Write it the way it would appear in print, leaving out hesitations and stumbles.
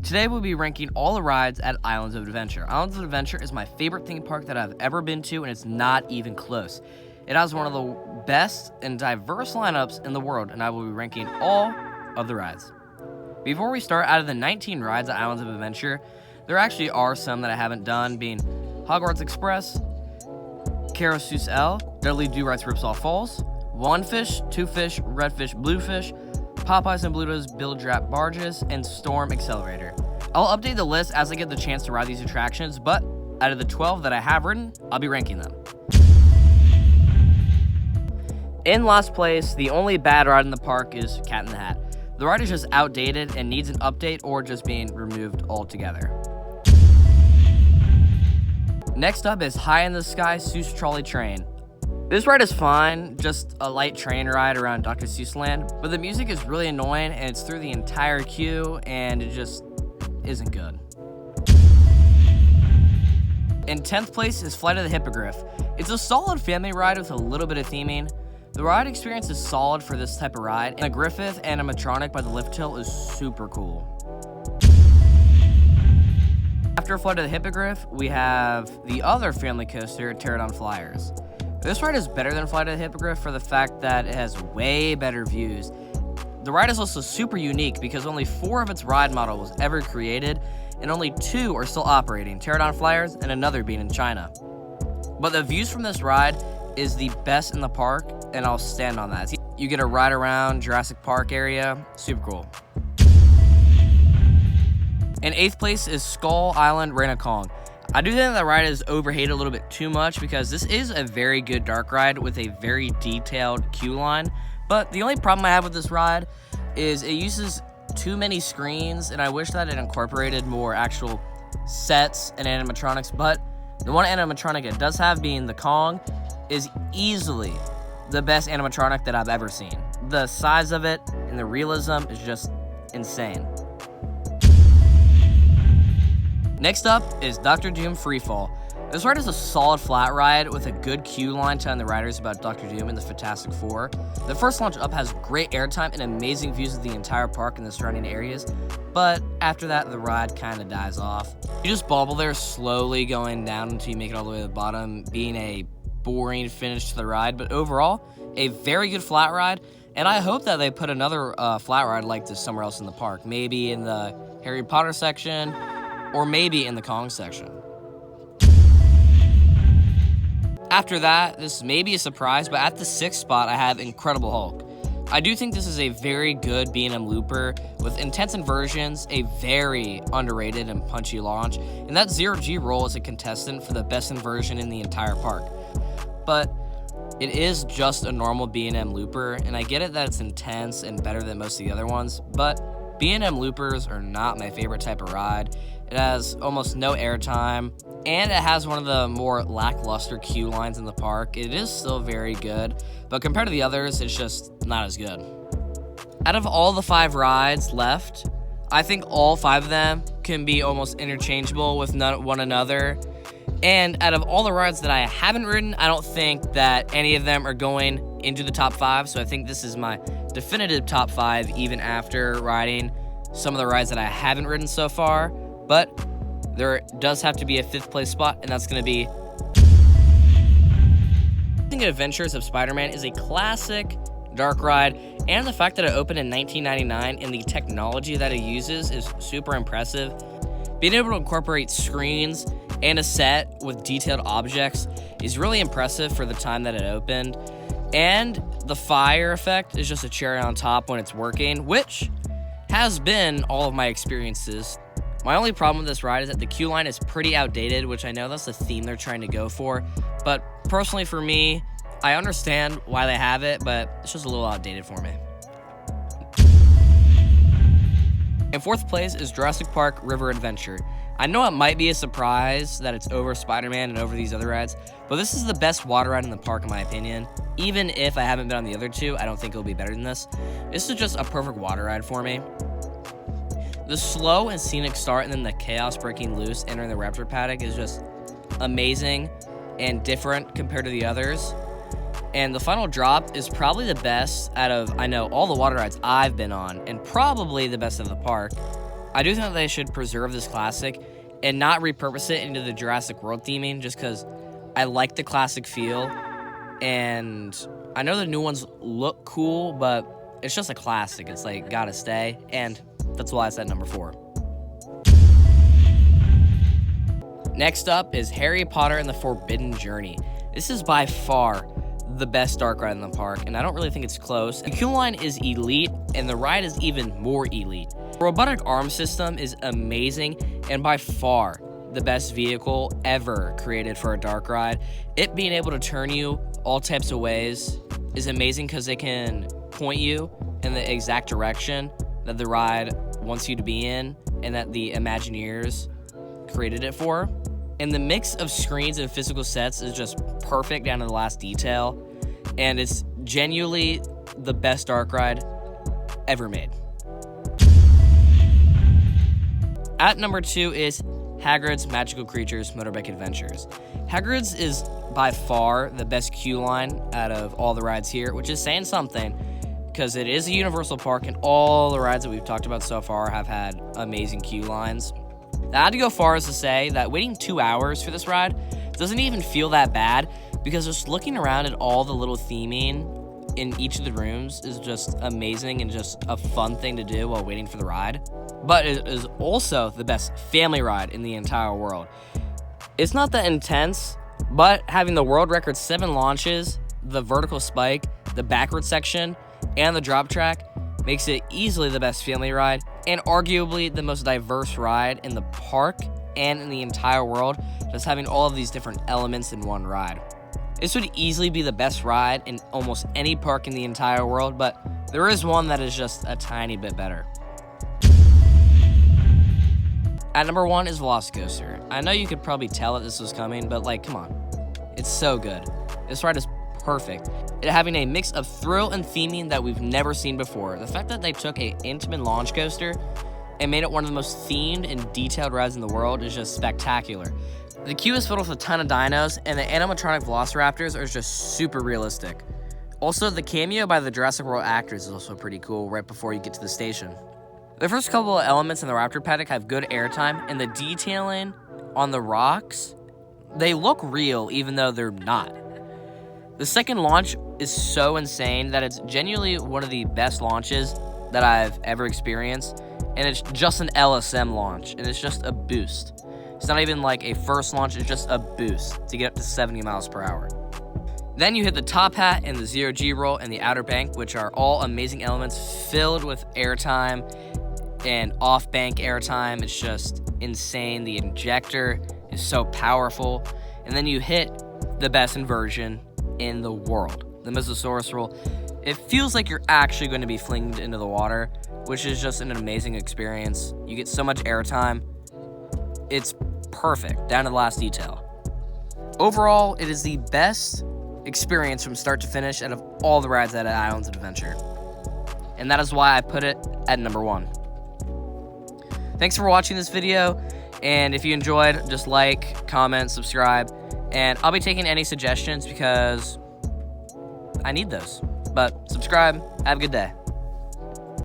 Today we'll be ranking all the rides at Islands of Adventure. Islands of Adventure is my favorite theme park that I've ever been to, and it's not even close. It has one of the best and diverse lineups in the world, and I will be ranking all of the rides. Before we start, out of the 19 rides at Islands of Adventure, there actually are some that I haven't done, being Hogwarts Express, Carousel, Dudley Do Rights Ripsaw Falls, One Fish, Two Fish, Red Fish, Blue Fish, Popeyes and Bluto's Bill Drap Barges, and Storm Accelerator. I'll update the list as I get the chance to ride these attractions, but out of the 12 that I have ridden, I'll be ranking them. In last place, the only bad ride in the park is Cat in the Hat. The ride is just outdated and needs an update or just being removed altogether. Next up is High in the Sky Seuss Trolley Train. This ride is fine, just a light train ride around Dr. Seuss Land, but the music is really annoying and it's through the entire queue and it just isn't good. In 10th place is Flight of the Hippogriff. It's a solid family ride with a little bit of theming. The ride experience is solid for this type of ride, and the Griffith animatronic by the lift hill is super cool. After Flight of the Hippogriff, we have the other family coaster, Pterodon Flyers. This ride is better than Flight of the Hippogriff for the fact that it has way better views. The ride is also super unique because only 4 of its ride model was ever created, and only 2 are still operating, Pterodon Flyers and another being in China. But the views from this ride is the best in the park, and I'll stand on that. You get a ride around Jurassic Park area, super cool. In 8th place is Skull Island Raina Kong. I do think that ride is overhated a little bit too much because this is a very good dark ride with a very detailed queue line, but the only problem I have with this ride is it uses too many screens, and I wish that it incorporated more actual sets and animatronics, but the one animatronic it does have, being the Kong, is easily the best animatronic that I've ever seen. The size of it and the realism is just insane. Next up is Dr. Doom Freefall. This ride is a solid flat ride with a good queue line telling the riders about Dr. Doom and the Fantastic Four. The first launch up has great airtime and amazing views of the entire park and the surrounding areas, but after that the ride kind of dies off. You just bobble there slowly going down until you make it all the way to the bottom, being a boring finish to the ride, but overall a very good flat ride, and I hope that they put another flat ride like this somewhere else in the park, maybe in the Harry Potter section or maybe in the Kong section. After that, this may be a surprise, but at the 6th spot I have Incredible Hulk. I do think this is a very good B&M looper with intense inversions, a very underrated and punchy launch, and that zero-G roll is a contestant for the best inversion in the entire park. But it is just a normal B&M looper, and I get it that it's intense and better than most of the other ones, but B&M loopers are not my favorite type of ride. It has almost no airtime, and it has one of the more lackluster queue lines in the park. It is still very good, but compared to the others, it's just not as good. Out of all the 5 rides left, I think all 5 of them can be almost interchangeable with one another. And out of all the rides that I haven't ridden, I don't think that any of them are going into the top 5, so I think this is my definitive top 5 even after riding some of the rides that I haven't ridden so far. But there does have to be a 5th place spot, and that's going to be Adventures of Spider-Man is a classic dark ride, and the fact that it opened in 1999 and the technology that it uses is super impressive. Being able to incorporate screens and a set with detailed objects is really impressive for the time that it opened, and the fire effect is just a cherry on top when it's working, which has been all of my experiences. My only problem with this ride is that the queue line is pretty outdated, which I know that's the theme they're trying to go for, but personally for me, I understand why they have it, but it's just a little outdated for me. In 4th place is Jurassic Park River Adventure. I know it might be a surprise that it's over Spider-Man and over these other rides, but this is the best water ride in the park in my opinion. Even if I haven't been on the other 2, I don't think it'll be better than this. This is just a perfect water ride for me. The slow and scenic start and then the chaos breaking loose entering the raptor paddock is just amazing and different compared to the others. And the final drop is probably the best out of, I know, all the water rides I've been on, and probably the best of the park. I do think they should preserve this classic and not repurpose it into the Jurassic World theming, just because I like the classic feel, and I know the new ones look cool, but it's just a classic. It's like, gotta stay, and that's why it's at number 4. Next up is Harry Potter and the Forbidden Journey. This is by far the best dark ride in the park, and I don't really think it's close. The queue line is elite, and the ride is even more elite. The robotic arm system is amazing, and by far the best vehicle ever created for a dark ride. It being able to turn you all types of ways is amazing because it can point you in the exact direction that the ride wants you to be in and that the Imagineers created it for. And the mix of screens and physical sets is just perfect down to the last detail, and it's genuinely the best dark ride ever made. At number 2 is Hagrid's Magical Creatures Motorbike Adventures. Hagrids is by far the best queue line out of all the rides here, which is saying something because it is a Universal park and all the rides that we've talked about so far have had amazing queue lines. I had to go far as to say that waiting 2 hours for this ride doesn't even feel that bad, because just looking around at all the little theming in each of the rooms is just amazing and just a fun thing to do while waiting for the ride. But it is also the best family ride in the entire world. It's not that intense, but having the world record 7 launches, the vertical spike, the backward section, and the drop track makes it easily the best family ride and arguably the most diverse ride in the park and in the entire world, just having all of these different elements in one ride. This would easily be the best ride in almost any park in the entire world, but there is one that is just a tiny bit better. At number 1 is Velocicoaster. I know you could probably tell that this was coming, but like, come on. It's so good. This ride is perfect. It having a mix of thrill and theming that we've never seen before. The fact that they took an intimate launch coaster and made it one of the most themed and detailed rides in the world is just spectacular. The queue is filled with a ton of dinos, and the animatronic Velociraptors are just super realistic. Also, the cameo by the Jurassic World actors is also pretty cool right before you get to the station. The first couple of elements in the Raptor paddock have good airtime, and the detailing on the rocks, they look real even though they're not. The second launch is so insane that it's genuinely one of the best launches that I've ever experienced, and it's just an LSM launch, and it's just a boost. It's not even like a first launch, it's just a boost to get up to 70 miles per hour. Then you hit the top hat and the 0G roll and the outer bank, which are all amazing elements filled with airtime and off-bank airtime. It's just insane. The injector is so powerful. And then you hit the best inversion in the world, the Mosasaurus roll. It feels like you're actually going to be flinged into the water, which is just an amazing experience. You get so much airtime. It's perfect, down to the last detail. Overall, it is the best experience from start to finish out of all the rides at Islands of Adventure. And that is why I put it at number 1. Thanks for watching this video, and if you enjoyed, just like, comment, subscribe, and I'll be taking any suggestions because I need those. But subscribe, have a good day.